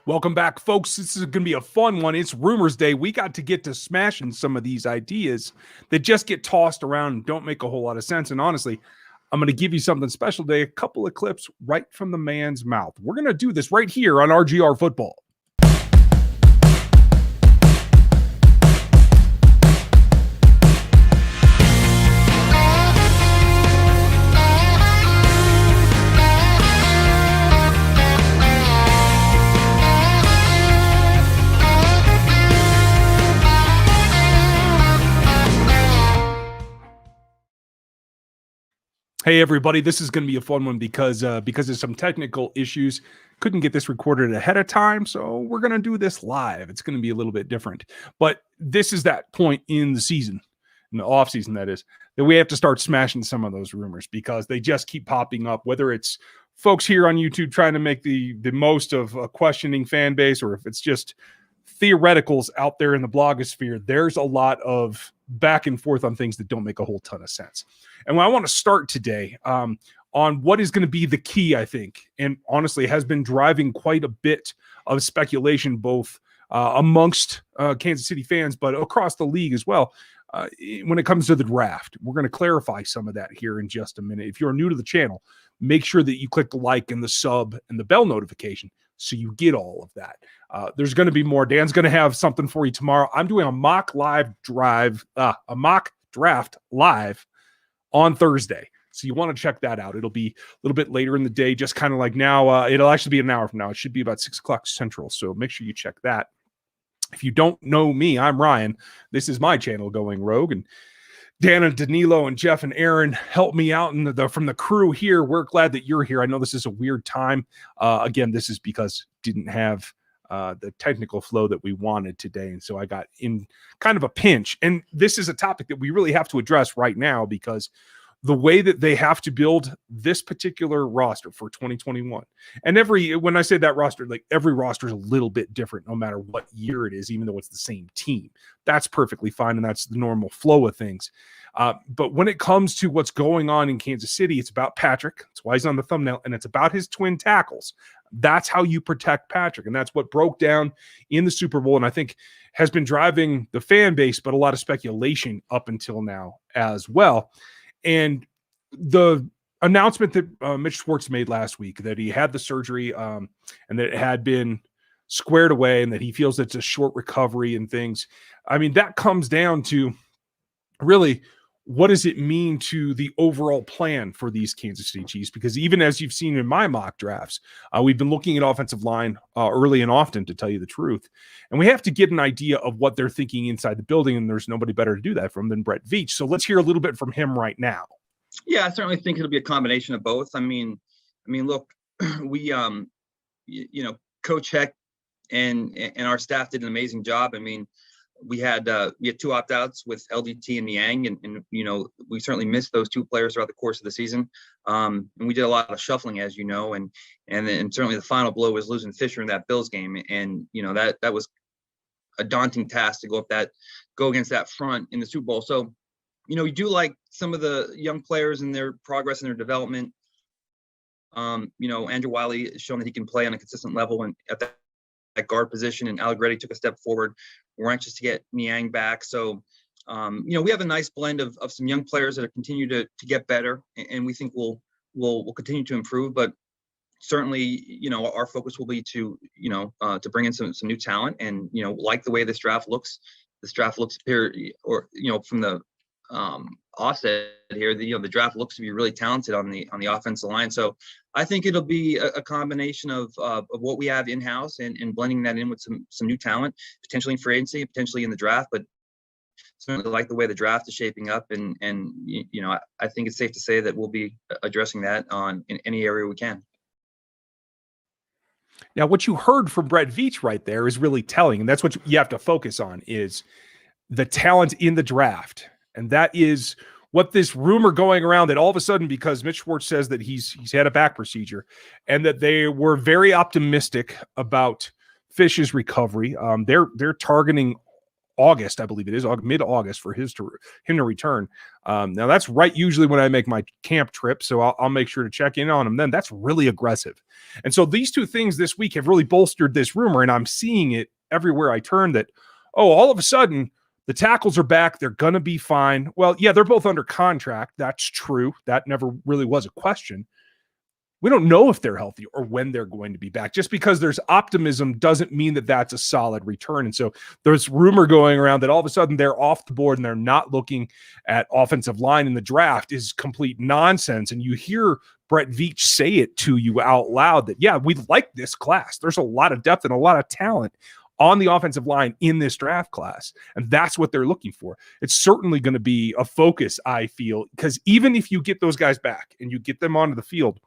Welcome back, folks. This is going to be a fun one. It's Rumors Day. We got to get to smashing some of these ideas that just get tossed around and don't make a whole lot of sense. And honestly, I'm going to give you something special today, a couple of clips right from the man's mouth. We're going to do this right here on RGR Football. Hey, everybody, this is going to be a fun one because of some technical issues. Couldn't get this recorded ahead of time, so we're going to do this live. It's going to be a little bit different. But this is that point in the season, in the offseason, that is, that we have to start smashing some of those rumors because they just keep popping up, whether it's folks here on YouTube trying to make the most of a questioning fan base or if it's just theoreticals out there in the blogosphere. There's a lot of back and forth on things that don't make a whole ton of sense. And I want to start today on what is going to be the key, I think, and honestly has been driving quite a bit of speculation, both amongst Kansas City fans, but across the league as well, when it comes to the draft. We're going to clarify some of that here in just a minute. If you're new to the channel, make sure that you click the like and the sub and the bell notification so you get all of that. There's going to be more. Dan's going to have something for you tomorrow. I'm doing a mock draft live on Thursday. So you want to check that out. It'll be a little bit later in the day, just kind of like now. It'll actually be an hour from now. It should be about 6 o'clock Central. So make sure you check that. If you don't know me, I'm Ryan. This is my channel, Going Rogue. And Dan and Danilo and Jeff and Aaron help me out from the crew here. We're glad that you're here. I know this is a weird time. Again, this is because didn't have the technical flow that we wanted today. And so I got in kind of a pinch. And this is a topic that we really have to address right now because the way that they have to build this particular roster for 2021. And when I say that roster, like every roster is a little bit different, no matter what year it is, even though it's the same team. That's perfectly fine. And that's the normal flow of things. But when it comes to what's going on in Kansas City, it's about Patrick. That's why he's on the thumbnail. And it's about his twin tackles. That's how you protect Patrick. And that's what broke down in the Super Bowl. And I think has been driving the fan base, but a lot of speculation up until now as well. And the announcement that Mitch Schwartz made last week, that he had the surgery and that it had been squared away and that he feels it's a short recovery and things. I mean, that comes down to really, what does it mean to the overall plan for these Kansas City Chiefs? Because even as you've seen in my mock drafts, we've been looking at offensive line early and often, to tell you the truth. And we have to get an idea of what they're thinking inside the building, and there's nobody better to do that from than Brett Veach. So let's hear a little bit from him right now. Yeah, I certainly think it'll be a combination of both. I mean, look, we, Coach Heck and our staff did an amazing job. I mean, we had 2 opt-outs with LDT and Niang, and we certainly missed those 2 players throughout the course of the season. And we did a lot of shuffling, as you know, and certainly the final blow was losing Fisher in that Bills game. And that was a daunting task to go against that front in the Super Bowl. So, we do like some of the young players and their progress and their development. Andrew Wiley has shown that he can play on a consistent level and at that guard position, and Allegretti took a step forward. We're anxious to get Niang back. So, we have a nice blend of some young players that are continue to get better, and we think we'll continue to improve. But certainly, our focus will be to bring in some new talent, and like the way this draft looks. This draft looks here, or from the offset here, the draft looks to be really talented on the offensive line. So I think it'll be a combination of what we have in-house and blending that in with some new talent, potentially in free agency, potentially in the draft, but certainly like the way the draft is shaping up. And I think it's safe to say that we'll be addressing that in any area we can. Now, what you heard from Brett Veach right there is really telling, and that's what you have to focus on, is the talent in the draft. And that is what this rumor going around that all of a sudden, because Mitch Schwartz says that he's had a back procedure and that they were very optimistic about Fish's recovery. They're targeting August, I believe it is mid-August for him to return. Now that's right usually when I make my camp trip, so I'll make sure to check in on him then. That's really aggressive. And so these two things this week have really bolstered this rumor, and I'm seeing it everywhere I turn that, all of a sudden the tackles are back. They're going to be fine. Well, yeah, they're both under contract. That's true. That never really was a question. We don't know if they're healthy or when they're going to be back. Just because there's optimism doesn't mean that that's a solid return. And so there's rumor going around that all of a sudden they're off the board and they're not looking at offensive line in the draft is complete nonsense. And you hear Brett Veach say it to you out loud that, yeah, we like this class. There's a lot of depth and a lot of talent on the offensive line in this draft class. And that's what they're looking for. It's certainly going to be a focus, I feel, because even if you get those guys back and you get them onto the field,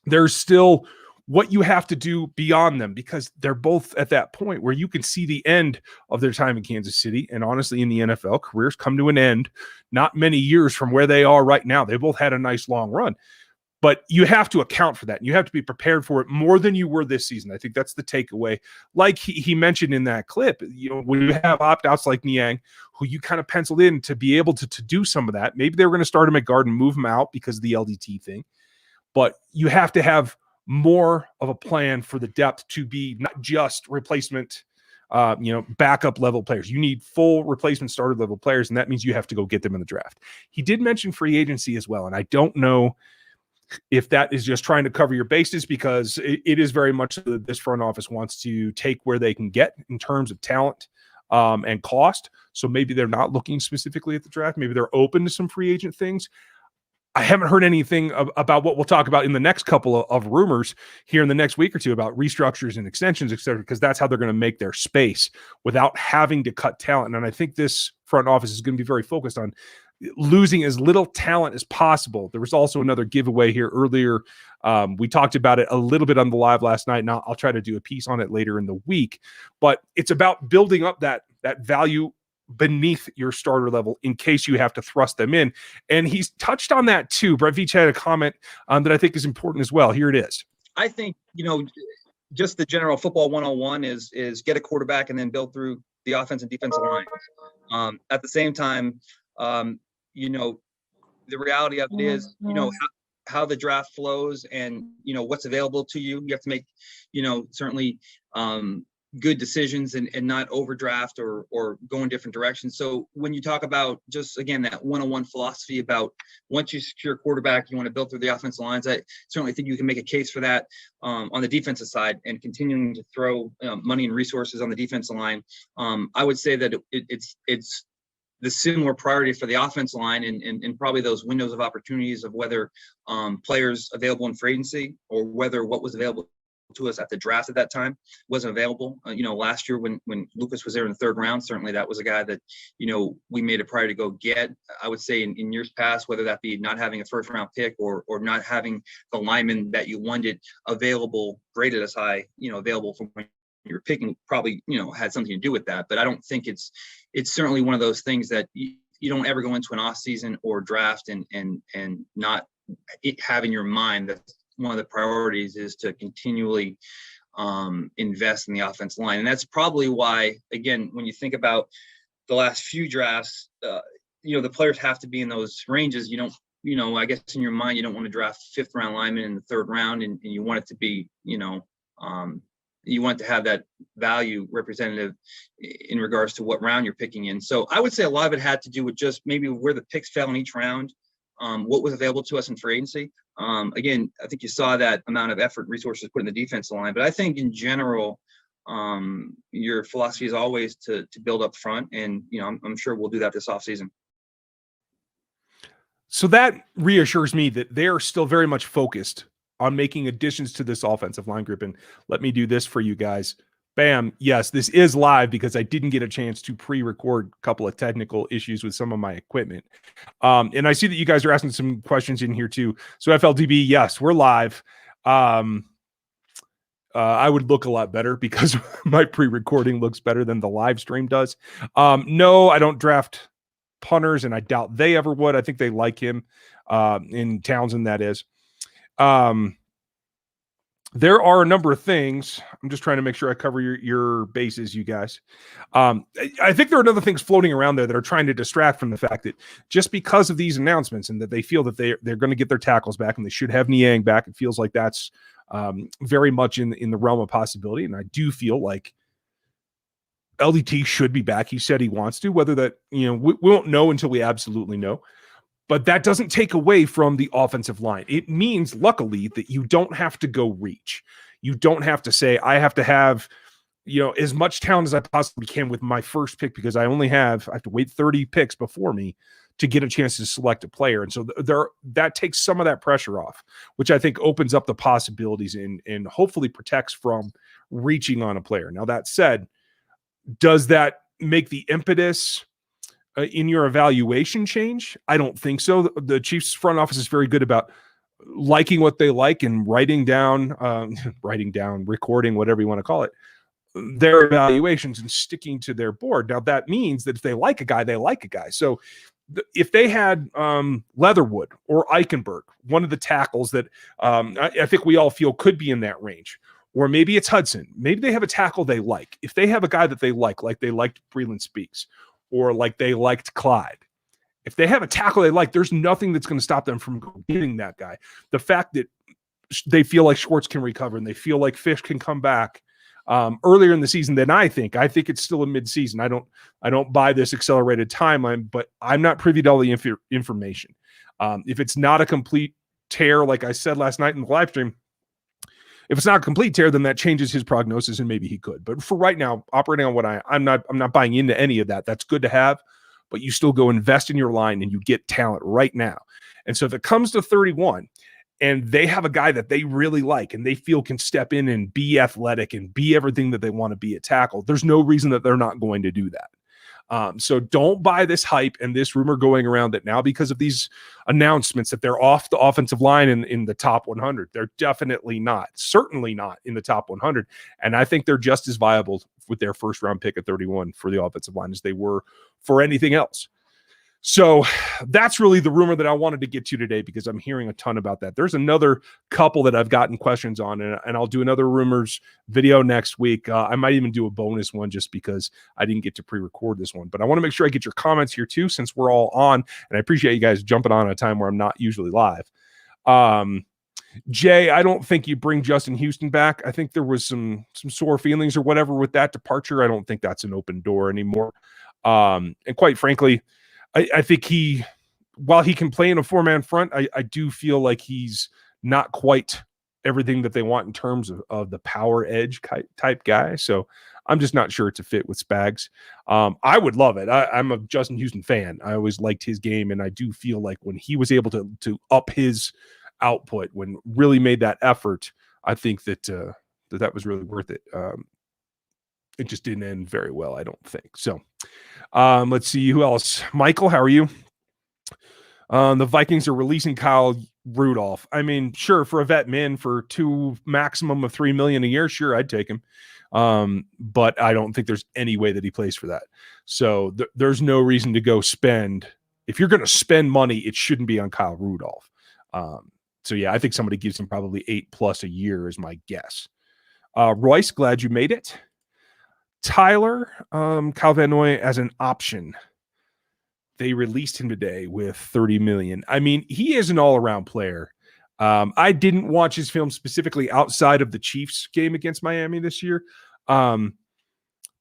there's still what you have to do beyond them, because they're both at that point where you can see the end of their time in Kansas City. And honestly, in the NFL, careers come to an end not many years from where they are right now. They both had a nice long run, but you have to account for that. And you have to be prepared for it more than you were this season. I think that's the takeaway. Like he mentioned in that clip, when you have opt-outs like Niang, who you kind of penciled in to be able to do some of that, maybe they were going to start him at guard and move him out because of the LDT thing. But you have to have more of a plan for the depth to be not just replacement, backup level players. You need full replacement starter level players, and that means you have to go get them in the draft. He did mention free agency as well, and I don't know if that is just trying to cover your bases, because it is very much that this front office wants to take where they can get in terms of talent and cost. So maybe they're not looking specifically at the draft. Maybe they're open to some free agent things. I haven't heard anything about what we'll talk about in the next couple of rumors here in the next week or two about restructures and extensions, et cetera, because that's how they're going to make their space without having to cut talent. And I think this front office is going to be very focused on losing as little talent as possible. There was also another giveaway here earlier. We talked about it a little bit on the live last night, and I'll try to do a piece on it later in the week. But it's about building up that value beneath your starter level in case you have to thrust them in. And he's touched on that too. Brett Veach had a comment that I think is important as well. Here it is. I think, just the general football 101 is get a quarterback and then build through the offense and defensive line. At the same time, the reality of it is, how the draft flows and, what's available to you. You have to make, certainly good decisions and not overdraft or go in different directions. So when you talk about just, again, that 101 philosophy about once you secure a quarterback, you want to build through the offensive lines, I certainly think you can make a case for that on the defensive side, and continuing to throw money and resources on the defensive line. I would say that it's the similar priority for the offensive line and probably those windows of opportunities of whether players available in free agency or whether what was available to us at the draft at that time wasn't available. Last year when Lucas was there in the third round, certainly that was a guy that, we made a priority to go get. I would say in years past, whether that be not having a first round pick or not having the lineman that you wanted available, graded as high, available from when you're picking, probably, had something to do with that. But I don't think it's certainly one of those things that you don't ever go into an off season or draft and not have in your mind that one of the priorities is to continually invest in the offensive line. And that's probably why, again, when you think about the last few drafts, the players have to be in those ranges. You don't, I guess in your mind, you don't want to draft fifth round lineman in the third round, and you want it to be, you want to have that value representative in regards to what round you're picking in. So I would say a lot of it had to do with just maybe where the picks fell in each round, what was available to us in free agency. Again, I think you saw that amount of effort and resources put in the defensive line, but I think in general, your philosophy is always to build up front, and I'm sure we'll do that this offseason. So that reassures me that they are still very much focused on making additions to this offensive line group. And let me do this for you guys. Bam. Yes, this is live because I didn't get a chance to pre-record a couple of technical issues with some of my equipment. And I see that you guys are asking some questions in here too. So FLDB, yes, we're live. I would look a lot better because my pre-recording looks better than the live stream does. No, I don't draft punters, and I doubt they ever would. I think they like him in Townsend, that is. there are a number of things. I'm just trying to make sure I cover your bases, you guys. I think there are other things floating around there that are trying to distract from the fact that just because of these announcements and that they feel that they're going to get their tackles back and they should have Niang back, it feels like that's very much in the realm of possibility. And I do feel like LDT should be back. He said he wants to. Whether that, we won't know until we absolutely know. But that doesn't take away from the offensive line. It means, luckily, that you don't have to go reach. You don't have to say, I have to have, as much talent as I possibly can with my first pick because I have to wait 30 picks before me to get a chance to select a player. And so that takes some of that pressure off, which I think opens up the possibilities and hopefully protects from reaching on a player. Now, that said, does that make the impetus in your evaluation change? I don't think so. The Chiefs front office is very good about liking what they like and writing down, recording, whatever you want to call it, their evaluations and sticking to their board. Now, that means that if they like a guy, they like a guy. So if they had Leatherwood or Eichenberg, one of the tackles that I think we all feel could be in that range, or maybe it's Hudson. Maybe they have a tackle they like. If they have a guy that they like they liked Breland Speaks, or like they liked Clyde, if they have a tackle they like, there's nothing that's going to stop them from getting that guy. The fact that they feel like Schwartz can recover and they feel like Fish can come back earlier in the season than I think it's still a mid-season. I don't buy this accelerated timeline, but I'm not privy to all the information. If it's not a complete tear, like I said last night in the live stream, if it's not a complete tear, then that changes his prognosis and maybe he could. But for right now, operating on what I'm not buying into any of that. That's good to have, but you still go invest in your line and you get talent right now. And so if it comes to 31 and they have a guy that they really like and they feel can step in and be athletic and be everything that they want to be at tackle, there's no reason that they're not going to do that. So don't buy this hype and this rumor going around that now because of these announcements that they're off the offensive line in the top 100. They're definitely not, certainly not in the top 100. And I think they're just as viable with their first round pick at 31 for the offensive line as they were for anything else. So that's really the rumor that I wanted to get to today because I'm hearing a ton about that. There's another couple that I've gotten questions on, and I'll do another rumors video next week. I might even do a bonus one just because I didn't get to pre-record this one. But I want to make sure I get your comments here too since we're all on, and I appreciate you guys jumping on at a time where I'm not usually live. Jay, I don't think you bring Justin Houston back. I think there was some sore feelings or whatever with that departure. I don't think that's an open door anymore. And quite frankly, I think while he can play in a four-man front, I do feel like he's not quite everything that they want in terms of the power edge type guy. So I'm just not sure it's a fit with Spags. I would love it. I'm a Justin Houston fan. I always liked his game, and I do feel like when he was able to up his output, when really made that effort, I think that that was really worth it. It just didn't end very well, I don't think. So let's see who else. Michael, how are you? The Vikings are releasing Kyle Rudolph. I mean, sure, for a vet min for maximum of $3 million a year, sure, I'd take him. But I don't think there's any way that he plays for that. So there's no reason to go spend. If you're going to spend money, it shouldn't be on Kyle Rudolph. So yeah, I think somebody gives him probably 8+ a year is my guess. Royce, glad you made it. Tyler, Kyle Van Noy as an option. They released him today with $30 million. I mean, he is an all-around player. I didn't watch his film specifically outside of the Chiefs game against Miami this year.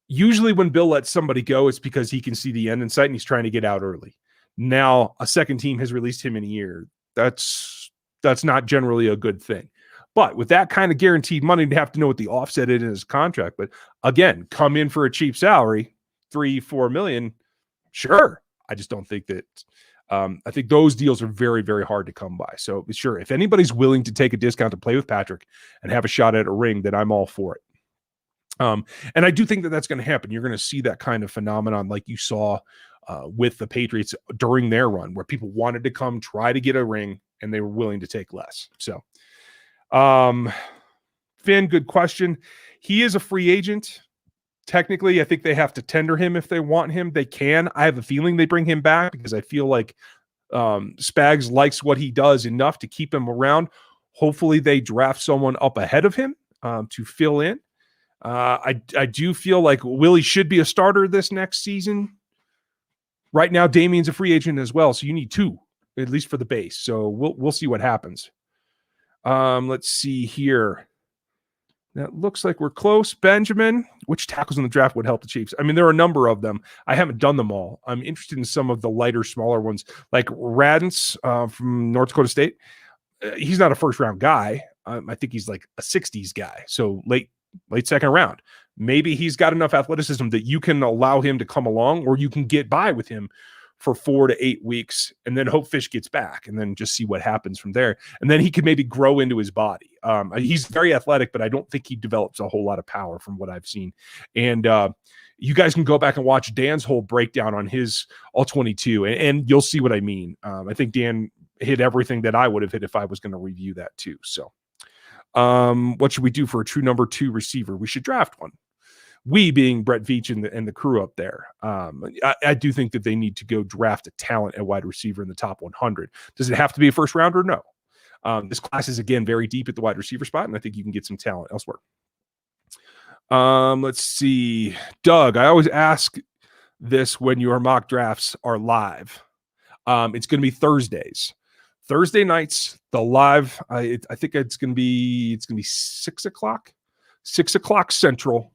Usually when Bill lets somebody go, it's because he can see the end in sight and he's trying to get out early. Now, a second team has released him in a year. That's not generally a good thing. But with that kind of guaranteed money, you have to know what the offset is in his contract. But again, come in for a cheap salary, $3-4 million, sure. I just don't think that. I think those deals are very, very hard to come by. So sure, if anybody's willing to take a discount to play with Patrick and have a shot at a ring, then I'm all for it. And I do think that that's going to happen. You're going to see that kind of phenomenon like you saw with the Patriots during their run, where people wanted to come try to get a ring and they were willing to take less. So. Finn, good question. He is a free agent. Technically, I think they have to tender him if they want him. They can. I have a feeling they bring him back because I feel like Spags likes what he does enough to keep him around. Hopefully they draft someone up ahead of him to fill in. I do feel like Willie should be a starter this next season. Right now, Damien's a free agent as well, so you need 2, at least for the base. So we'll see what happens. Let's see here. That looks like we're close. Benjamin, which tackles in the draft would help the Chiefs? I mean, there are a number of them. I haven't done them all. I'm interested in some of the lighter, smaller ones, like Radens from North Dakota State. He's not a first-round guy. I think he's like a 60s guy, so late second round. Maybe he's got enough athleticism that you can allow him to come along, or you can get by with him for 4 to 8 weeks and then hope Fish gets back and then just see what happens from there. And then he could maybe grow into his body. He's very athletic, but I don't think he develops a whole lot of power from what I've seen. And you guys can go back and watch Dan's whole breakdown on his all-22 and you'll see what I mean. I think Dan hit everything that I would have hit if I was going to review that too. So what should we do for a true number 2 receiver? We should draft one. We being Brett Veach and the crew up there. I do think that they need to go draft a talent at wide receiver in the top 100. Does it have to be a first rounder? No. This class is, again, very deep at the wide receiver spot, and I think you can get some talent elsewhere. Let's see. Doug, I always ask this when your mock drafts are live. It's going to be Thursdays. Thursday nights, the live, I think it's going to be 6 o'clock. 6 o'clock Central.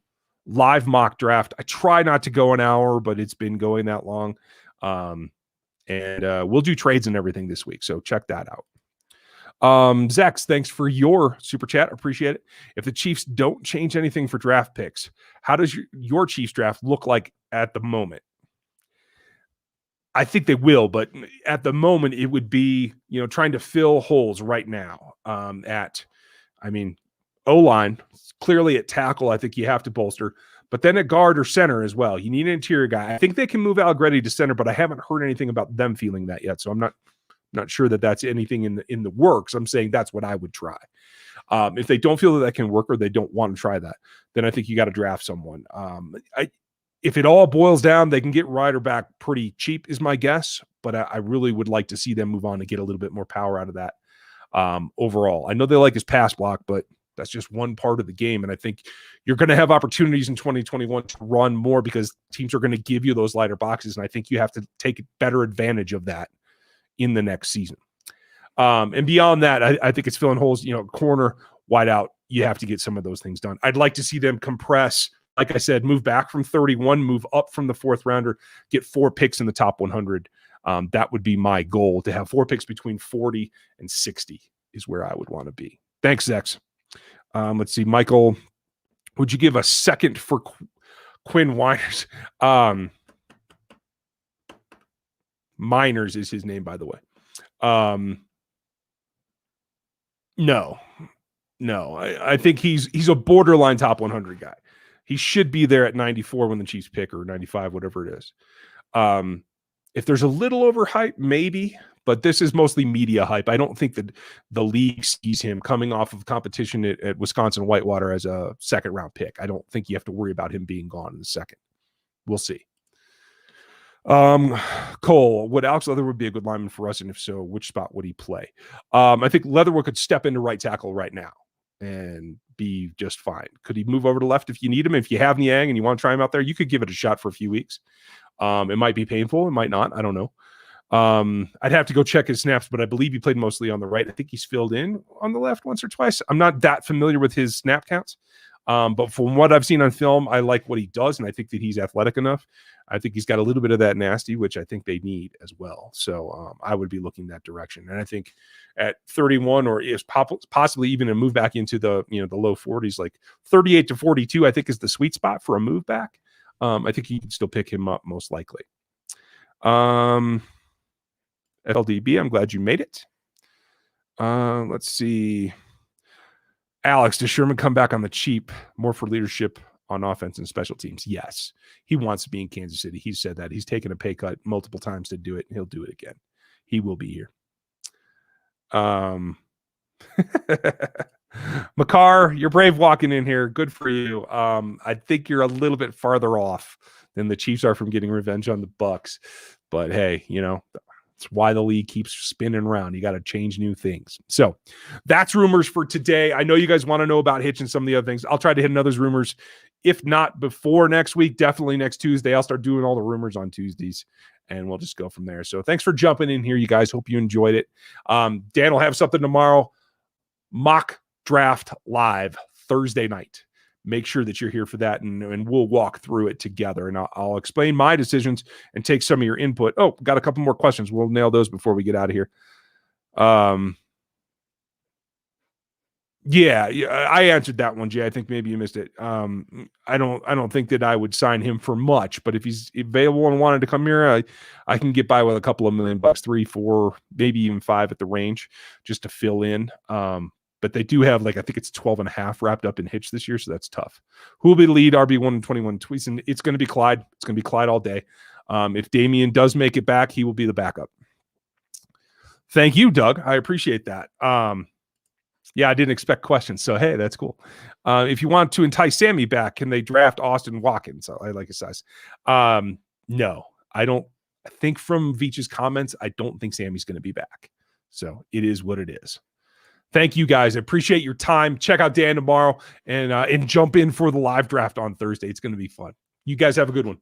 Live mock draft. I try not to go an hour, but it's been going that long. And we'll do trades and everything this week. So check that out. Zex, thanks for your super chat. Appreciate it. If the Chiefs don't change anything for draft picks, how does your Chiefs draft look like at the moment? I think they will, but at the moment it would be, trying to fill holes right now. O-line, clearly at tackle, I think you have to bolster, but then at guard or center as well. You need an interior guy. I think they can move Allegretti to center, but I haven't heard anything about them feeling that yet. So I'm not sure that that's anything in the works. I'm saying that's what I would try. If they don't feel that can work or they don't want to try that, then I think you got to draft someone. If it all boils down, they can get Ryder back pretty cheap is my guess, but I really would like to see them move on and get a little bit more power out of that overall. I know they like his pass block, but that's just one part of the game. And I think you're going to have opportunities in 2021 to run more because teams are going to give you those lighter boxes. And I think you have to take better advantage of that in the next season. And beyond that, I think it's filling holes, corner, wide out. You have to get some of those things done. I'd like to see them compress, like I said, move back from 31, move up from the 4th rounder, get 4 picks in the top 100. That would be my goal, to have 4 picks between 40 and 60 is where I would want to be. Thanks, Zex. Let's see, Michael, would you give a second for Quinn Winers? Miners is his name, by the way. No. I think he's a borderline top 100 guy. He should be there at 94 when the Chiefs pick, or 95, whatever it is. If there's a little overhype, maybe, but this is mostly media hype. I don't think that the league sees him coming off of competition at Wisconsin Whitewater as a 2nd round pick. I don't think you have to worry about him being gone in the 2nd. We'll see. Cole, would Alex Leatherwood be a good lineman for us? And if so, which spot would he play? I think Leatherwood could step into right tackle right now and be just fine. Could he move over to left if you need him? If you have Niang and you want to try him out there, you could give it a shot for a few weeks. It might be painful. It might not. I don't know. I'd have to go check his snaps, but I believe he played mostly on the right. I think he's filled in on the left once or twice. I'm not that familiar with his snap counts. But from what I've seen on film, I like what he does, and I think that he's athletic enough. I think he's got a little bit of that nasty, which I think they need as well. So I would be looking that direction. And I think at 31, or is possibly even a move back into the the low 40s, like 38 to 42, I think is the sweet spot for a move back. I think you can still pick him up most likely. FLDB, I'm glad you made it. Let's see. Alex, does Sherman come back on the cheap, more for leadership on offense and special teams? Yes. He wants to be in Kansas City. He said that. He's taken a pay cut multiple times to do it, and he'll do it again. He will be here. Makar, you're brave walking in here. Good for you. I think you're a little bit farther off than the Chiefs are from getting revenge on the Bucs. But hey, It's why the league keeps spinning around. You got to change new things. So that's rumors for today. I know you guys want to know about Hitch and some of the other things. I'll try to hit another rumors. If not before next week, definitely next Tuesday. I'll start doing all the rumors on Tuesdays, and we'll just go from there. So thanks for jumping in here, you guys. Hope you enjoyed it. Dan will have something tomorrow. Mock draft live Thursday night. Make sure that you're here for that, and we'll walk through it together, and I'll explain my decisions and take some of your input. Oh, got a couple more questions. We'll nail those before we get out of here. Yeah, I answered that one, Jay. I think maybe you missed it. I don't think that I would sign him for much, but if he's available and wanted to come here, I can get by with a couple of $1 million, 3, 4, maybe even 5 at the range just to fill in. But they do have, I think it's 12.5 wrapped up in Hitch this year, so that's tough. Who will be the lead RB1 and 21 tweets? And it's going to be Clyde. It's going to be Clyde all day. If Damian does make it back, he will be the backup. Thank you, Doug. I appreciate that. Yeah, I didn't expect questions, so hey, that's cool. If you want to entice Sammy back, can they draft Austin Watkins? So I like his size. No, I don't. I think from Veach's comments, I don't think Sammy's going to be back. So it is what it is. Thank you, guys. I appreciate your time. Check out Dan tomorrow and jump in for the live draft on Thursday. It's going to be fun. You guys have a good one.